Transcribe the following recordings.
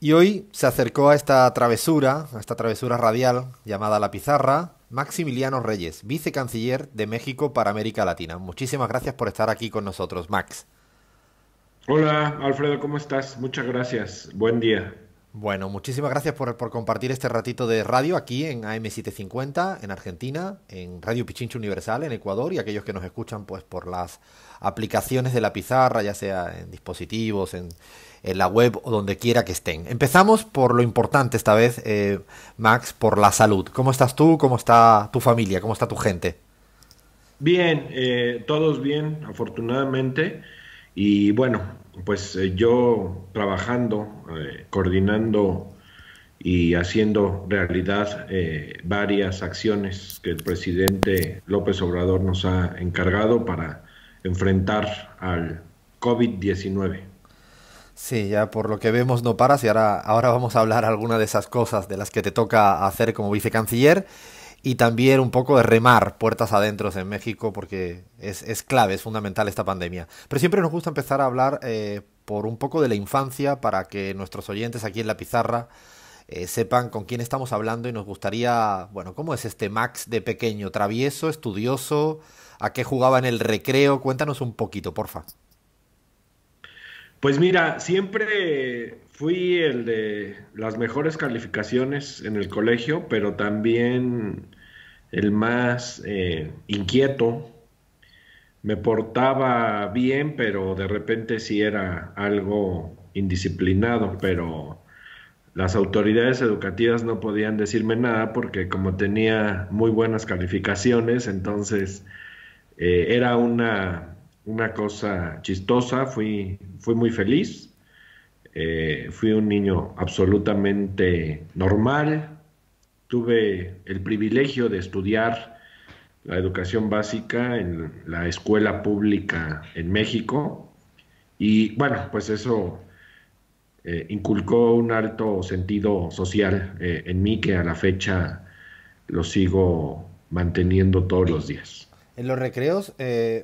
Y hoy se acercó a esta travesura radial llamada La Pizarra, Maximiliano Reyes, vicecanciller de México para América Latina. Muchísimas gracias por estar aquí con nosotros, Max. Hola, Alfredo, ¿cómo estás? Muchas gracias. Buen día. Bueno, muchísimas gracias por compartir este ratito de radio aquí en AM750, en Argentina, en Radio Pichincha Universal, en Ecuador, y aquellos que nos escuchan pues por las aplicaciones de La Pizarra, ya sea en dispositivos, en la web o donde quiera que estén. Empezamos por lo importante esta vez, Max, por la salud. ¿Cómo estás tú? ¿Cómo está tu familia? ¿Cómo está tu gente? Bien, todos bien, afortunadamente. Y bueno, pues yo trabajando, coordinando y haciendo realidad varias acciones que el presidente López Obrador nos ha encargado para enfrentar al COVID-19. Sí, ya por lo que vemos no paras y ahora vamos a hablar alguna de esas cosas de las que te toca hacer como vicecanciller y también un poco de remar puertas adentro en México porque es clave, es fundamental esta pandemia. Pero siempre nos gusta empezar a hablar por un poco de la infancia para que nuestros oyentes aquí en La Pizarra sepan con quién estamos hablando y nos gustaría, bueno, ¿cómo es este Max de pequeño? ¿Travieso, estudioso? ¿A qué jugaba en el recreo? Cuéntanos un poquito, porfa. Pues mira, siempre fui el de las mejores calificaciones en el colegio, pero también el más inquieto. Me portaba bien, pero de repente sí era algo indisciplinado, pero las autoridades educativas no podían decirme nada porque como tenía muy buenas calificaciones, entonces era una cosa chistosa, fui muy feliz, fui un niño absolutamente normal, tuve el privilegio de estudiar la educación básica en la escuela pública en México y bueno, pues eso inculcó un alto sentido social en mí que a la fecha lo sigo manteniendo todos los días. En los recreos,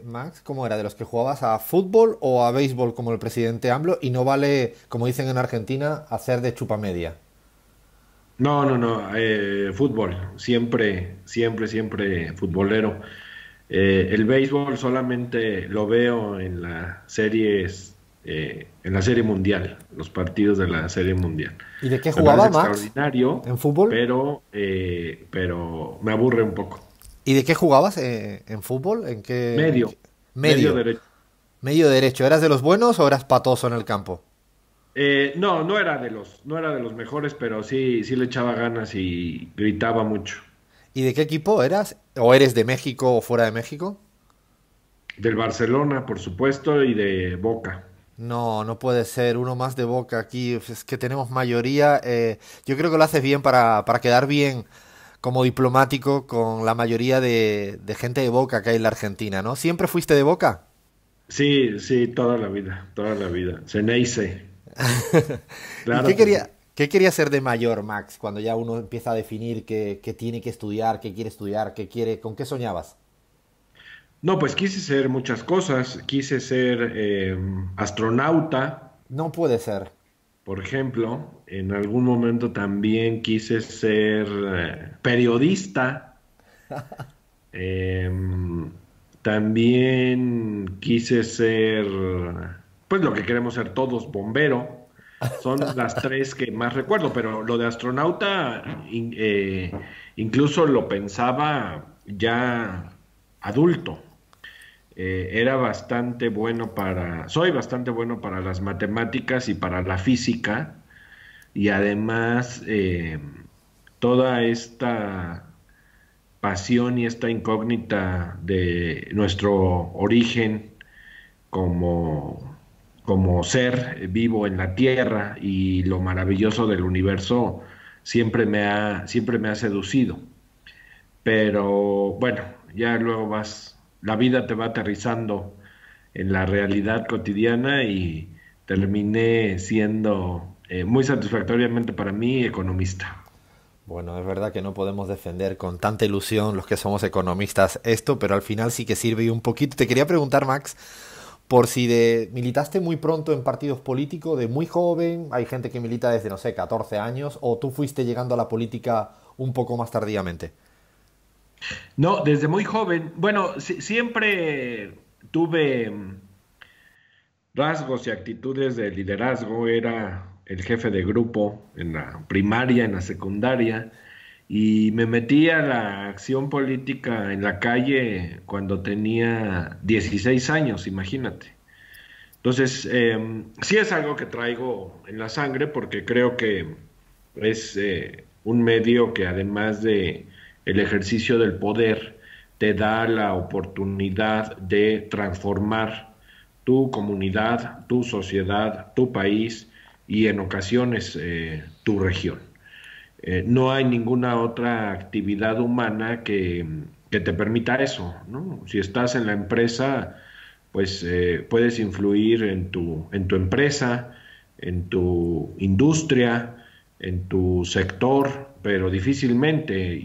Max, ¿cómo era? ¿De los que jugabas a fútbol o a béisbol como el presidente AMLO? Y no vale, como dicen en Argentina, hacer de chupamedia. No, no, no, fútbol, siempre futbolero. El béisbol solamente lo veo en las series, en la serie mundial, los partidos de la serie mundial. ¿Y de qué Me parece jugaba Max extraordinario, en fútbol? pero me aburre un poco. ¿Y de qué jugabas en fútbol? Medio, medio Medio? derecho. Medio derecho. ¿Eras de los buenos o eras patoso en el campo? No, no era de los mejores, pero sí le echaba ganas y gritaba mucho. ¿Y de qué equipo eras? ¿O eres de México o fuera de México? Del Barcelona, por supuesto, y de Boca. No, no puede ser. Uno más de Boca aquí. Es que tenemos mayoría. Yo creo que lo haces bien para quedar bien como diplomático con la mayoría de gente de Boca que hay en la Argentina, ¿no? ¿Siempre fuiste de Boca? Sí, sí, toda la vida. Ceneice, ¿Y claro que sí. qué quería ser de mayor, Max, cuando ya uno empieza a definir qué tiene que estudiar, qué quiere, con qué soñabas? No, pues quise ser muchas cosas. Quise ser astronauta, No puede ser. por ejemplo. En algún momento también quise ser periodista. Em, También quise ser, pues lo que queremos ser todos, bombero. Son las tres que más recuerdo, pero lo de astronauta incluso lo pensaba ya adulto. Era bastante bueno soy bastante bueno para las matemáticas y para la física, y además toda esta pasión y esta incógnita de nuestro origen como, como ser vivo en la Tierra y lo maravilloso del universo siempre me ha seducido. Pero bueno, ya luego la vida te va aterrizando en la realidad cotidiana y terminé siendo muy satisfactoriamente para mí economista. Bueno, es verdad que no podemos defender con tanta ilusión los que somos economistas esto, pero al final sí que sirve y un poquito. Te quería preguntar, Max, por si militaste muy pronto en partidos políticos, de muy joven, hay gente que milita desde, no sé, 14 años, o tú fuiste llegando a la política un poco más tardíamente. No, desde muy joven. Bueno, siempre tuve rasgos y actitudes de liderazgo. Era el jefe de grupo en la primaria, en la secundaria, y me metí a la acción política en la calle cuando tenía 16 años, imagínate. Entonces, sí es algo que traigo en la sangre porque creo que es un medio que además de el ejercicio del poder, te da la oportunidad de transformar tu comunidad, tu sociedad, tu país y en ocasiones tu región. No hay ninguna otra actividad humana que te permita eso, ¿no? Si estás en la empresa, pues puedes influir en tu empresa, en tu industria, en tu sector, pero difícilmente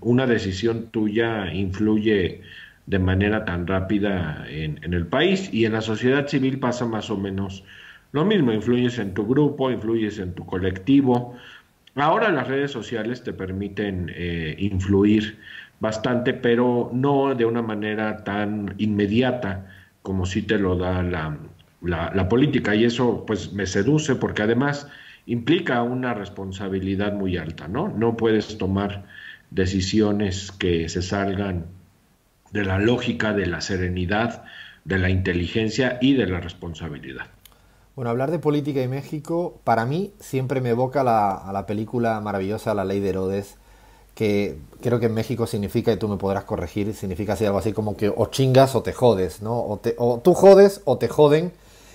una decisión tuya influye de manera tan rápida en el país y en la sociedad civil pasa más o menos lo mismo, influyes en tu grupo, influyes en tu colectivo. Ahora las redes sociales te permiten influir bastante, pero no de una manera tan inmediata como si te lo da la política. Y eso pues me seduce porque además implica una responsabilidad muy alta, ¿no? No puedes tomar decisiones que se salgan de la lógica, de la serenidad, de la inteligencia y de la responsabilidad. Bueno, hablar de política y México, para mí siempre me evoca a la película maravillosa La Ley de Herodes, que creo que en México significa, y tú me podrás corregir, significa así, algo así como que o chingas o te jodes, ¿no? O tú jodes o te joden,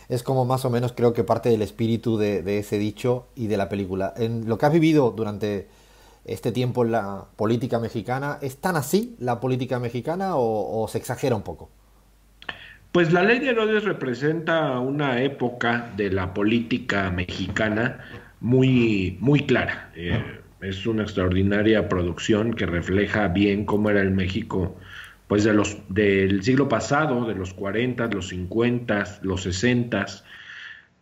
es como más o menos creo que parte del espíritu de ese dicho y de la película. En lo que has vivido durante este tiempo en la política mexicana, ¿es tan así la política mexicana o se exagera un poco? Pues la ley de Herodes representa una época de la política mexicana muy clara. Es una extraordinaria producción que refleja bien cómo era el México, pues del siglo pasado, de los 40, los 50, los 60,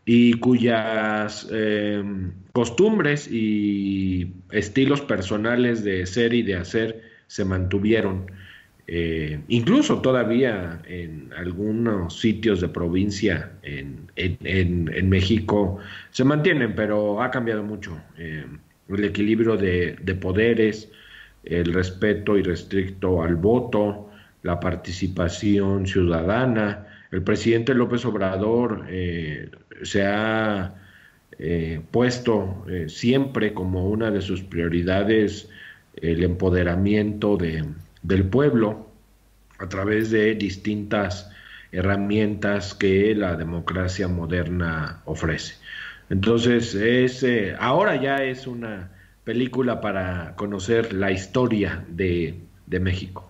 y cuyas costumbres y estilos personales de ser y de hacer se mantuvieron. Incluso todavía en algunos sitios de provincia en México se mantienen, pero ha cambiado mucho. El equilibrio de poderes, el respeto irrestricto al voto, la participación ciudadana. El presidente López Obrador se ha puesto siempre como una de sus prioridades el empoderamiento del pueblo a través de distintas herramientas que la democracia moderna ofrece. Entonces, ahora ya es una película para conocer la historia de México.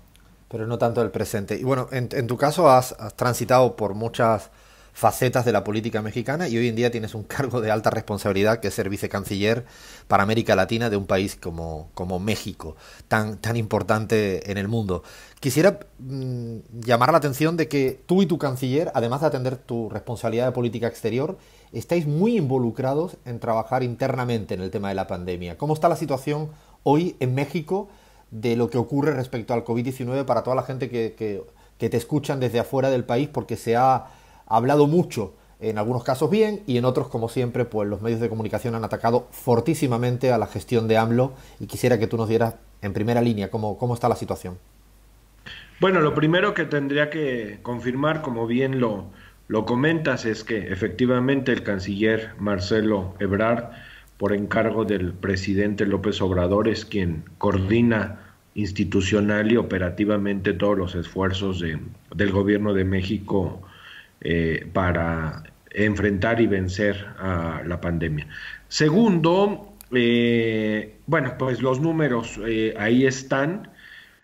Pero no tanto el presente. Y bueno, en tu caso has transitado por muchas facetas de la política mexicana y hoy en día tienes un cargo de alta responsabilidad que es ser vicecanciller para América Latina de un país como México, tan importante en el mundo. Quisiera llamar la atención de que tú y tu canciller, además de atender tu responsabilidad de política exterior, estáis muy involucrados en trabajar internamente en el tema de la pandemia. ¿Cómo está la situación hoy en México de lo que ocurre respecto al COVID-19 para toda la gente que te escuchan desde afuera del país? Porque se ha hablado mucho, en algunos casos bien, y en otros, como siempre, pues los medios de comunicación han atacado fortísimamente a la gestión de AMLO, y quisiera que tú nos dieras en primera línea cómo está la situación. Bueno, lo primero que tendría que confirmar, como bien lo comentas, es que efectivamente el canciller Marcelo Ebrard, por encargo del presidente López Obrador, es quien coordina institucional y operativamente todos los esfuerzos del gobierno de México para enfrentar y vencer a la pandemia. Segundo, bueno, pues los números ahí están.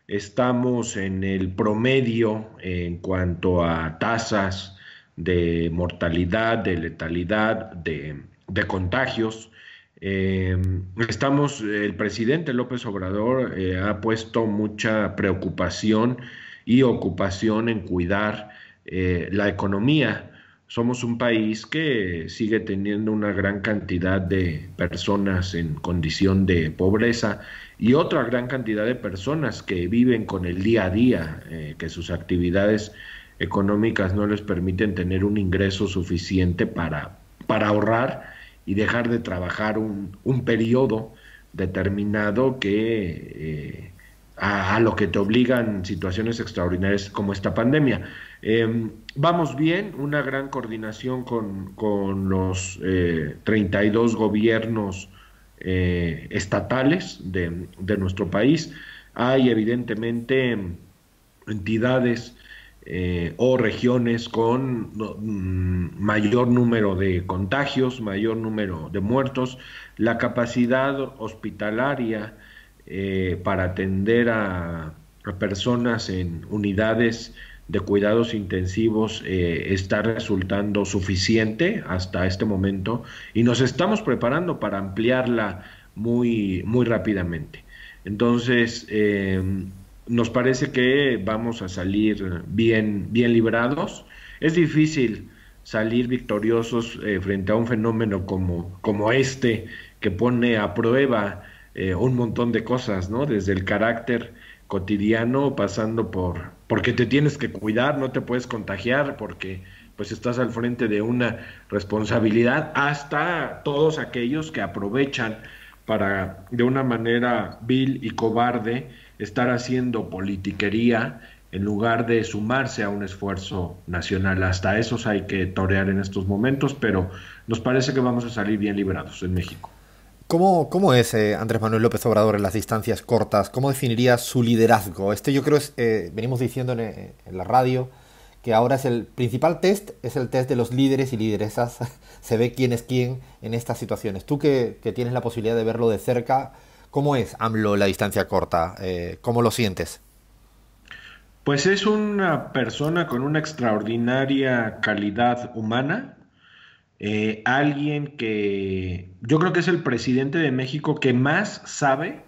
Estamos en el promedio en cuanto a tasas de mortalidad, de letalidad, de contagios. El presidente López Obrador ha puesto mucha preocupación y ocupación en cuidar la economía. Somos un país que sigue teniendo una gran cantidad de personas en condición de pobreza y otra gran cantidad de personas que viven con el día a día, que sus actividades económicas no les permiten tener un ingreso suficiente para ahorrar y dejar de trabajar un periodo determinado a lo que te obligan situaciones extraordinarias como esta pandemia. Vamos bien, una gran coordinación con los 32 gobiernos estatales de nuestro país. Hay evidentemente entidades o regiones con mayor número de contagios, mayor número de muertos. La capacidad hospitalaria para atender a personas en unidades de cuidados intensivos está resultando suficiente hasta este momento y nos estamos preparando para ampliarla muy rápidamente. Entonces, nos parece que vamos a salir bien librados. Es difícil salir victoriosos frente a un fenómeno como este que pone a prueba un montón de cosas, ¿no? Desde el carácter cotidiano, pasando porque te tienes que cuidar, no te puedes contagiar, porque pues estás al frente de una responsabilidad, hasta todos aquellos que aprovechan para, de una manera vil y cobarde, estar haciendo politiquería en lugar de sumarse a un esfuerzo nacional. Hasta esos hay que torear en estos momentos, pero nos parece que vamos a salir bien librados en México. ¿Cómo es Andrés Manuel López Obrador en las distancias cortas? ¿Cómo definiría su liderazgo? Yo creo es, venimos diciendo en la radio que ahora es el principal test, es el test de los líderes y lideresas. Se ve quién es quién en estas situaciones. Tú que tienes la posibilidad de verlo de cerca, ¿cómo es AMLO en la distancia corta? ¿Cómo lo sientes? Pues es una persona con una extraordinaria calidad humana, alguien que yo creo que es el presidente de México que más sabe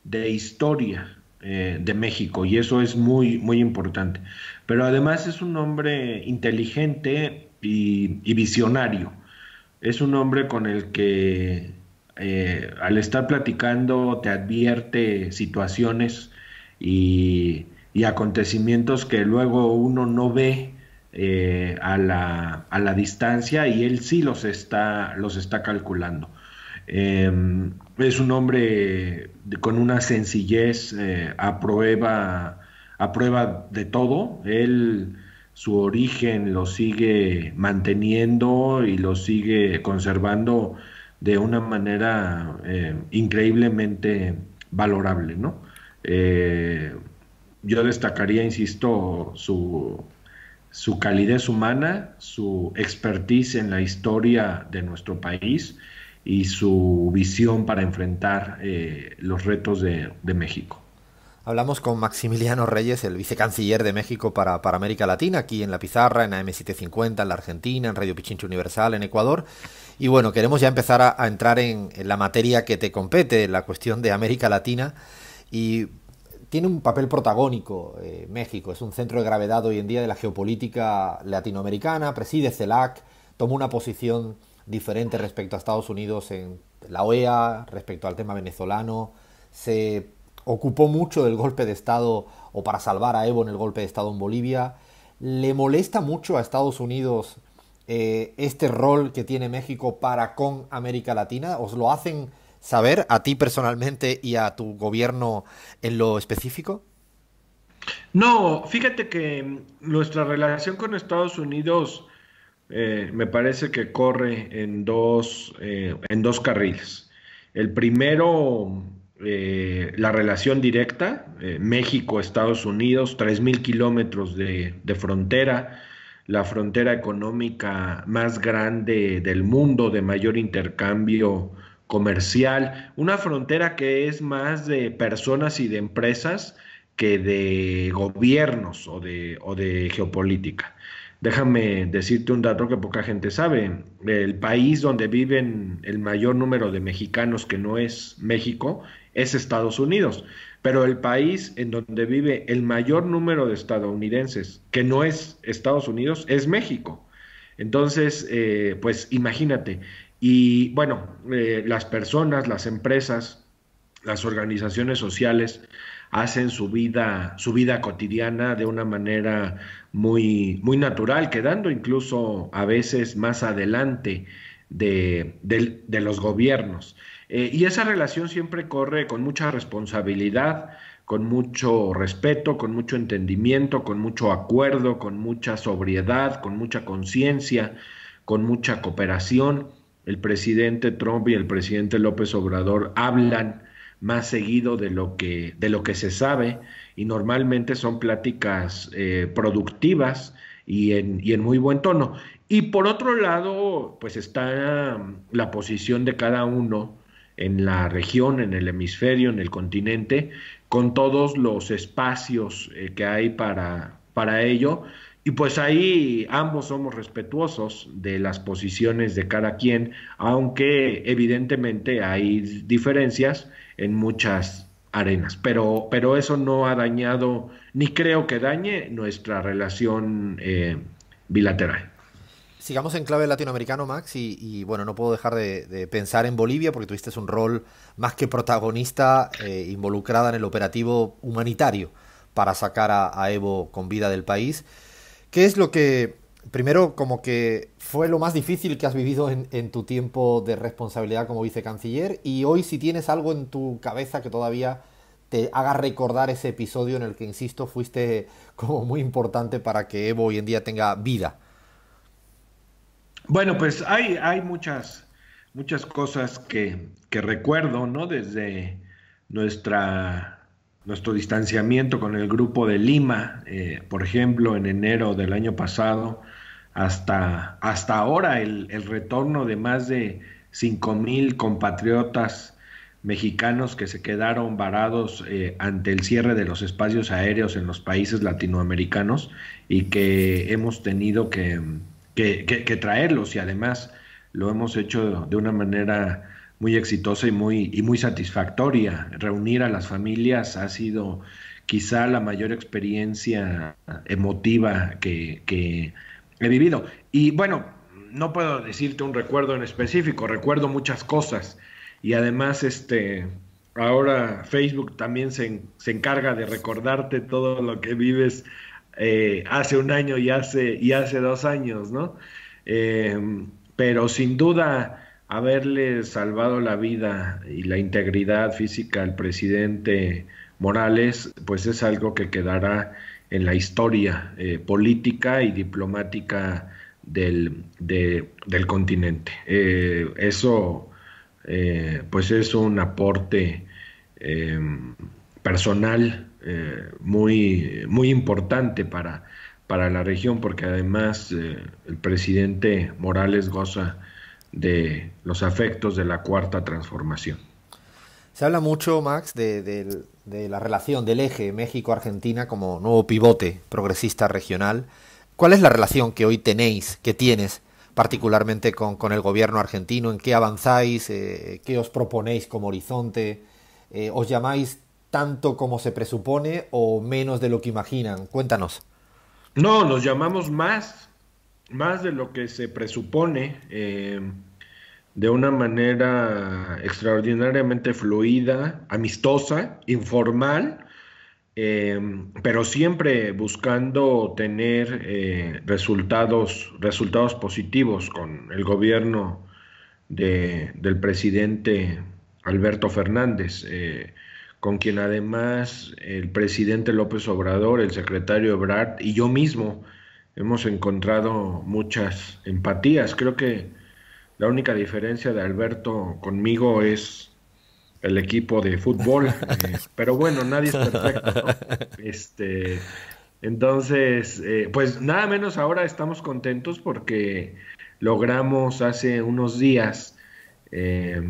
de historia de México y eso es muy importante. Pero además es un hombre inteligente y visionario. Es un hombre con el que al estar platicando te advierte situaciones y acontecimientos que luego uno no ve a la distancia y él sí los está calculando. Eh, es un hombre con una sencillez a prueba de todo. Él su origen lo sigue manteniendo y lo sigue conservando de una manera increíblemente valorable, ¿no? Eh, yo destacaría, insisto, su calidez humana, su expertise en la historia de nuestro país y su visión para enfrentar los retos de México. Hablamos con Maximiliano Reyes, el vicecanciller de México para América Latina, aquí en La Pizarra, en AM750, en la Argentina, en Radio Pichincha Universal, en Ecuador. Y bueno, queremos ya empezar a entrar en la materia que te compete, la cuestión de América Latina. Y tiene un papel protagónico México, es un centro de gravedad hoy en día de la geopolítica latinoamericana, preside CELAC, toma una posición diferente respecto a Estados Unidos en la OEA, respecto al tema venezolano, se ocupó mucho del golpe de Estado o para salvar a Evo en el golpe de Estado en Bolivia. ¿Le molesta mucho a Estados Unidos este rol que tiene México para con América Latina? ¿Os lo hacen saber a ti personalmente y a tu gobierno en lo específico? No, fíjate que nuestra relación con Estados Unidos me parece que corre en dos carriles. El primero, la relación directa, México-Estados Unidos, 3.000 kilómetros de frontera, la frontera económica más grande del mundo, de mayor intercambio comercial, una frontera que es más de personas y de empresas que de gobiernos o de geopolítica. Déjame decirte un dato que poca gente sabe. El país donde viven el mayor número de mexicanos que no es México es Estados Unidos. pero el país en donde vive el mayor número de estadounidenses, que no es Estados Unidos, es México. Entonces, pues imagínate. Y bueno, las personas, las empresas, las organizaciones sociales hacen su vida cotidiana de una manera muy natural, quedando incluso a veces más adelante de los gobiernos. Y esa relación siempre corre con mucha responsabilidad, con mucho respeto, con mucho entendimiento, con mucho acuerdo, con mucha sobriedad, con mucha conciencia, con mucha cooperación. El presidente Trump y el presidente López Obrador hablan más seguido de lo que se sabe, y normalmente son pláticas productivas y en muy buen tono. Y por otro lado, pues está la posición de cada uno en la región, en el hemisferio, en el continente, con todos los espacios que hay para ello. Y pues ahí ambos somos respetuosos de las posiciones de cada quien, aunque evidentemente hay diferencias en muchas arenas, pero eso no ha dañado, ni creo que dañe nuestra relación bilateral. Sigamos en clave latinoamericano, Max, bueno, no puedo dejar de pensar en Bolivia porque tuviste un rol más que protagonista involucrada en el operativo humanitario para sacar a Evo con vida del país. ¿Qué es lo que, primero, como que fue lo más difícil que has vivido en tu tiempo de responsabilidad como vicecanciller? Y hoy, si tienes algo en tu cabeza que todavía te haga recordar ese episodio en el que, insisto, fuiste como muy importante para que Evo hoy en día tenga vida. Bueno, pues hay muchas cosas que recuerdo, ¿no? Desde nuestro distanciamiento con el grupo de Lima, por ejemplo, en enero del año pasado, hasta ahora el retorno de más de 5,000 compatriotas mexicanos que se quedaron varados ante el cierre de los espacios aéreos en los países latinoamericanos y que hemos tenido que traerlos, y además lo hemos hecho de una manera muy exitosa y muy satisfactoria. Reunir a las familias ha sido quizá la mayor experiencia emotiva que he vivido. Y bueno, no puedo decirte un recuerdo en específico, recuerdo muchas cosas, y además ahora Facebook también se encarga de recordarte todo lo que vives hace un año y hace 2 años, ¿no? Eh, pero sin duda haberle salvado la vida y la integridad física al presidente Morales, pues es algo que quedará en la historia política y diplomática del continente. Eso, pues es un aporte eh, personal muy importante para la región, porque además el presidente Morales goza de los afectos de la cuarta transformación. Se habla mucho, Max, de la relación del eje México-Argentina como nuevo pivote progresista regional. ¿Cuál es la relación que hoy tenéis, que tienes particularmente con el gobierno argentino? ¿En qué avanzáis? ¿Qué os proponéis como horizonte? ¿Os llamáis tanto como se presupone o menos de lo que imaginan? Cuéntanos. No, nos llamamos más de lo que se presupone, de una manera extraordinariamente fluida, amistosa, informal, eh, pero siempre buscando tener resultados positivos con el gobierno del presidente Alberto Fernández, con quien además el presidente López Obrador, el secretario Ebrard y yo mismo hemos encontrado muchas empatías. Creo que la única diferencia de Alberto conmigo es el equipo de fútbol, pero bueno, nadie es perfecto, ¿no? Entonces, pues nada menos ahora estamos contentos porque logramos hace unos días eh,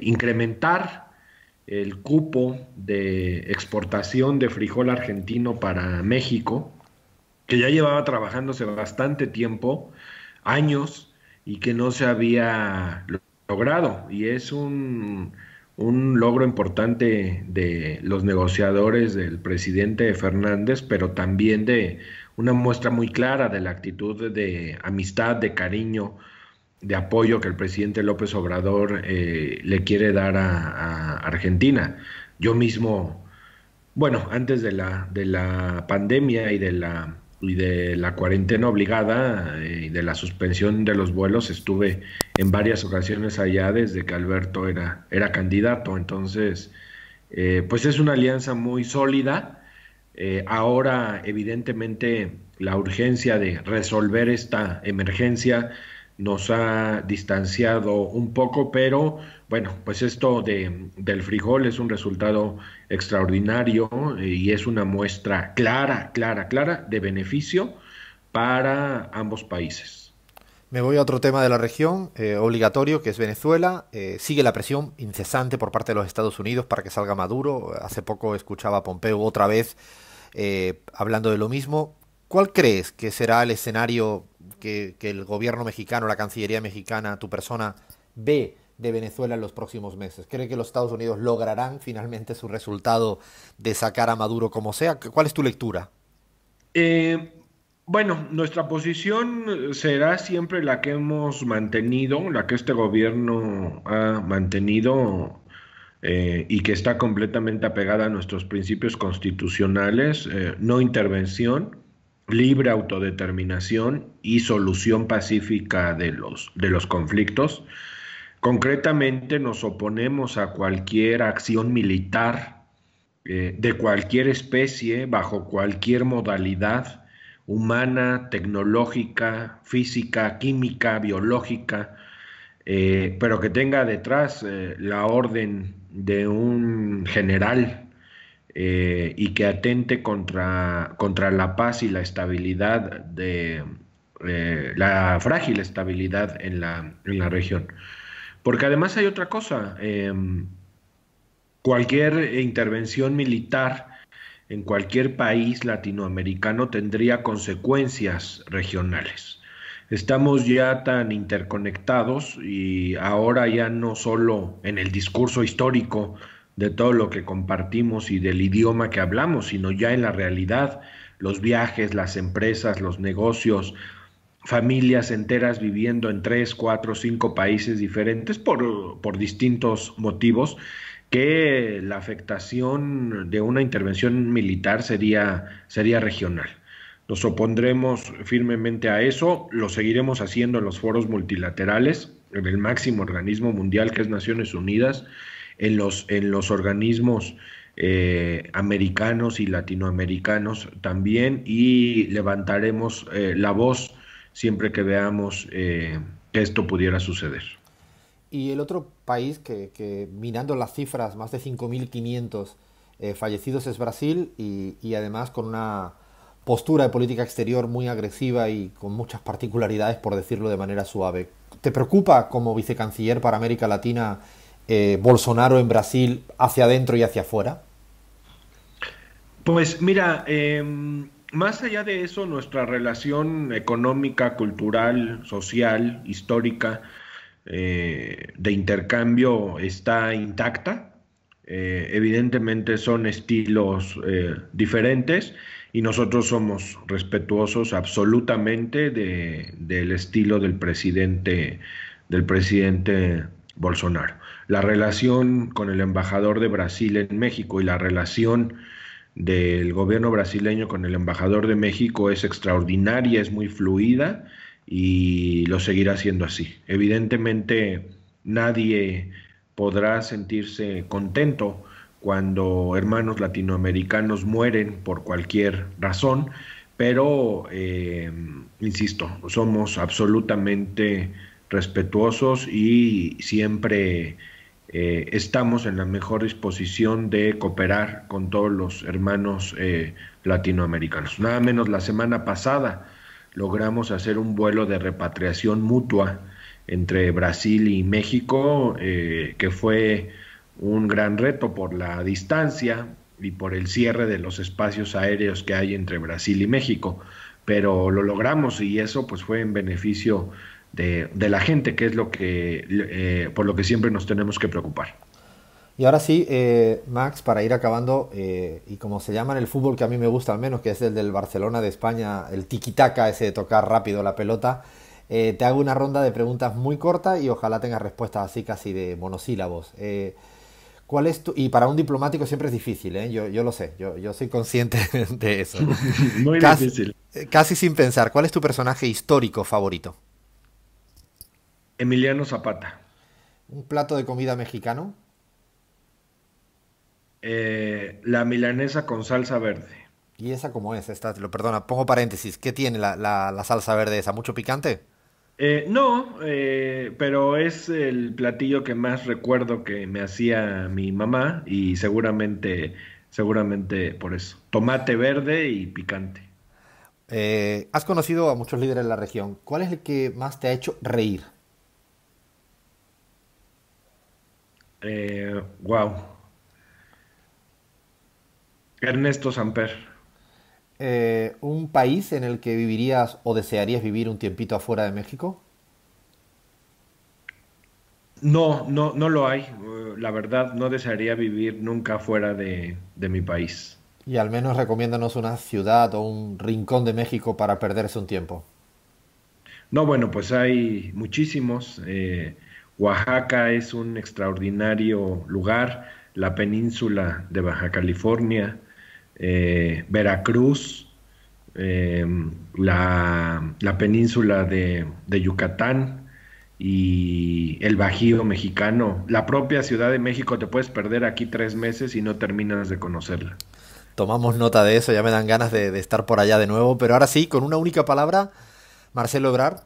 incrementar el cupo de exportación de frijol argentino para México, que ya llevaba trabajándose bastante tiempo, años, y que no se había logrado. Y es un logro importante de los negociadores del presidente Fernández, pero también de una muestra muy clara de la actitud de amistad, de cariño, de apoyo que el presidente López Obrador le quiere dar a Argentina. Yo mismo, bueno, antes de la pandemia y de la cuarentena obligada y de la suspensión de los vuelos, estuve en varias ocasiones allá desde que Alberto era candidato. Entonces, pues es una alianza muy sólida. Ahora, evidentemente, la urgencia de resolver esta emergencia nos ha distanciado un poco, pero bueno, pues del frijol es un resultado extraordinario y es una muestra clara de beneficio para ambos países. Me voy a otro tema de la región, obligatorio, que es Venezuela. Sigue la presión incesante por parte de los Estados Unidos para que salga Maduro. Hace poco escuchaba a Pompeo otra vez hablando de lo mismo. ¿Cuál crees que será el escenario que el gobierno mexicano, la Cancillería mexicana, tu persona, ve de Venezuela en los próximos meses? ¿Cree que los Estados Unidos lograrán finalmente su resultado de sacar a Maduro como sea? ¿Cuál es tu lectura? Eh, bueno, nuestra posición será siempre la que hemos mantenido, la que este gobierno ha mantenido y que está completamente apegada a nuestros principios constitucionales: no intervención, libre autodeterminación y solución pacífica de los conflictos. Concretamente, nos oponemos a cualquier acción militar de cualquier especie, bajo cualquier modalidad humana, tecnológica, física, química, biológica, pero que tenga detrás la orden de un general y que atente contra la paz y la estabilidad la frágil estabilidad en la región. Porque además hay otra cosa. Cualquier intervención militar en cualquier país latinoamericano tendría consecuencias regionales. Estamos ya tan interconectados y ahora ya no solo en el discurso histórico de todo lo que compartimos y del idioma que hablamos, sino ya en la realidad, los viajes, las empresas, los negocios, familias enteras viviendo en tres, cuatro, cinco países diferentes por distintos motivos, que la afectación de una intervención militar sería regional. Nos opondremos firmemente a eso, lo seguiremos haciendo en los foros multilaterales, en el máximo organismo mundial que es Naciones Unidas, en los organismos americanos y latinoamericanos también, y levantaremos la voz siempre que veamos que esto pudiera suceder. Y el otro país que mirando las cifras, más de 5.500 fallecidos es Brasil y además con una postura de política exterior muy agresiva y con muchas particularidades, por decirlo de manera suave. ¿Te preocupa como vicecanciller para América Latina Bolsonaro en Brasil hacia adentro y hacia afuera? Pues mira, más allá de eso, nuestra relación económica, cultural, social, histórica, de intercambio está intacta. Evidentemente son estilos diferentes y nosotros somos respetuosos absolutamente del estilo del presidente Bolsonaro. La relación con el embajador de Brasil en México y la relación del gobierno brasileño con el embajador de México es extraordinaria, es muy fluida y lo seguirá siendo así. Evidentemente, nadie podrá sentirse contento cuando hermanos latinoamericanos mueren por cualquier razón, pero, insisto, somos absolutamente respetuosos y siempre estamos en la mejor disposición de cooperar con todos los hermanos latinoamericanos. Nada menos la semana pasada logramos hacer un vuelo de repatriación mutua entre Brasil y México, que fue un gran reto por la distancia y por el cierre de los espacios aéreos que hay entre Brasil y México, pero lo logramos y eso pues fue en beneficio de la gente, que es por lo que siempre nos tenemos que preocupar. Y ahora sí, Max, para ir acabando, y como se llama en el fútbol que a mí me gusta al menos, que es el del Barcelona de España, el tiki-taka, ese de tocar rápido la pelota, te hago una ronda de preguntas muy corta y ojalá tengas respuestas así casi de monosílabos. ¿Cuál es tu... Y para un diplomático siempre es difícil, ¿eh? Yo lo sé, yo soy consciente de eso. Muy Casi, difícil. casi sin pensar, ¿cuál es tu personaje histórico favorito? Emiliano Zapata. ¿Un plato de comida mexicano? La milanesa con salsa verde. ¿Y esa cómo es? Esta, te lo perdona, pongo paréntesis. ¿Qué tiene la salsa verde esa? ¿Mucho picante? No, pero es el platillo que más recuerdo que me hacía mi mamá y seguramente por eso. Tomate verde y picante. Has conocido a muchos líderes de la región. ¿Cuál es el que más te ha hecho reír? Wow. Ernesto Samper. ¿Un país en el que vivirías o desearías vivir un tiempito afuera de México? No, no, no lo hay. La verdad, no desearía vivir nunca fuera de mi país. Y al menos recomiéndanos una ciudad o un rincón de México para perderse un tiempo. No, bueno, pues hay muchísimos. Oaxaca es un extraordinario lugar, la península de Baja California, Veracruz, eh, la península de Yucatán y el Bajío mexicano. La propia Ciudad de México te puedes perder aquí 3 meses y no terminas de conocerla. Tomamos nota de eso, ya me dan ganas de estar por allá de nuevo. Pero ahora sí, con una única palabra, Marcelo Ebrard,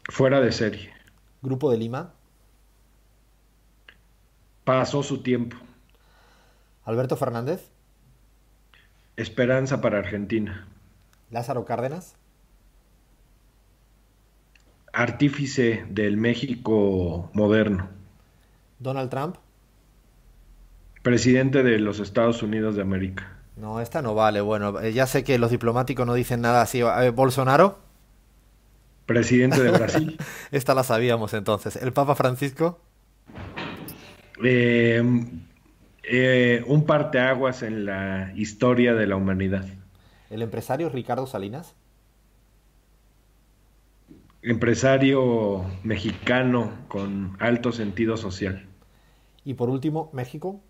Fuera de serie. Grupo de Lima, Pasó su tiempo. Alberto Fernández, Esperanza para Argentina. Lázaro Cárdenas, Artífice del México moderno. Donald Trump. Presidente de los Estados Unidos de América. No, esta no vale. Bueno, ya sé que los diplomáticos no dicen nada así. Bolsonaro, Presidente de Brasil. esta la sabíamos entonces. El Papa Francisco, Eh, un parteaguas en la historia de la humanidad. el empresario Ricardo Salinas Empresario mexicano con alto sentido social. y por último México.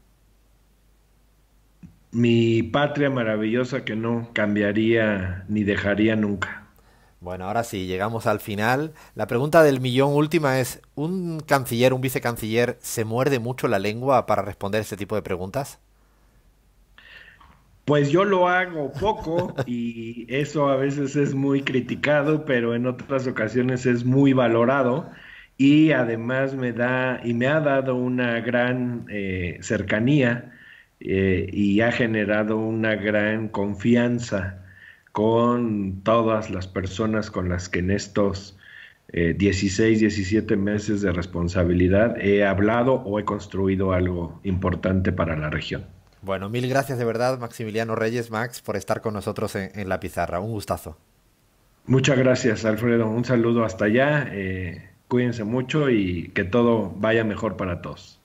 Mi patria maravillosa que no cambiaría ni dejaría nunca. Bueno, ahora sí, llegamos al final. La pregunta del millón última es, ¿un canciller, un vicecanciller, se muerde mucho la lengua para responder este tipo de preguntas? Pues yo lo hago poco y eso a veces es muy criticado, pero en otras ocasiones es muy valorado y además me ha dado una gran cercanía y ha generado una gran confianza con todas las personas con las que en estos 16, 17 meses de responsabilidad he hablado o he construido algo importante para la región. Bueno, mil gracias de verdad, Maximiliano Reyes, Max, por estar con nosotros en la pizarra. Un gustazo. Muchas gracias, Alfredo. Un saludo hasta allá. Cuídense mucho y que todo vaya mejor para todos.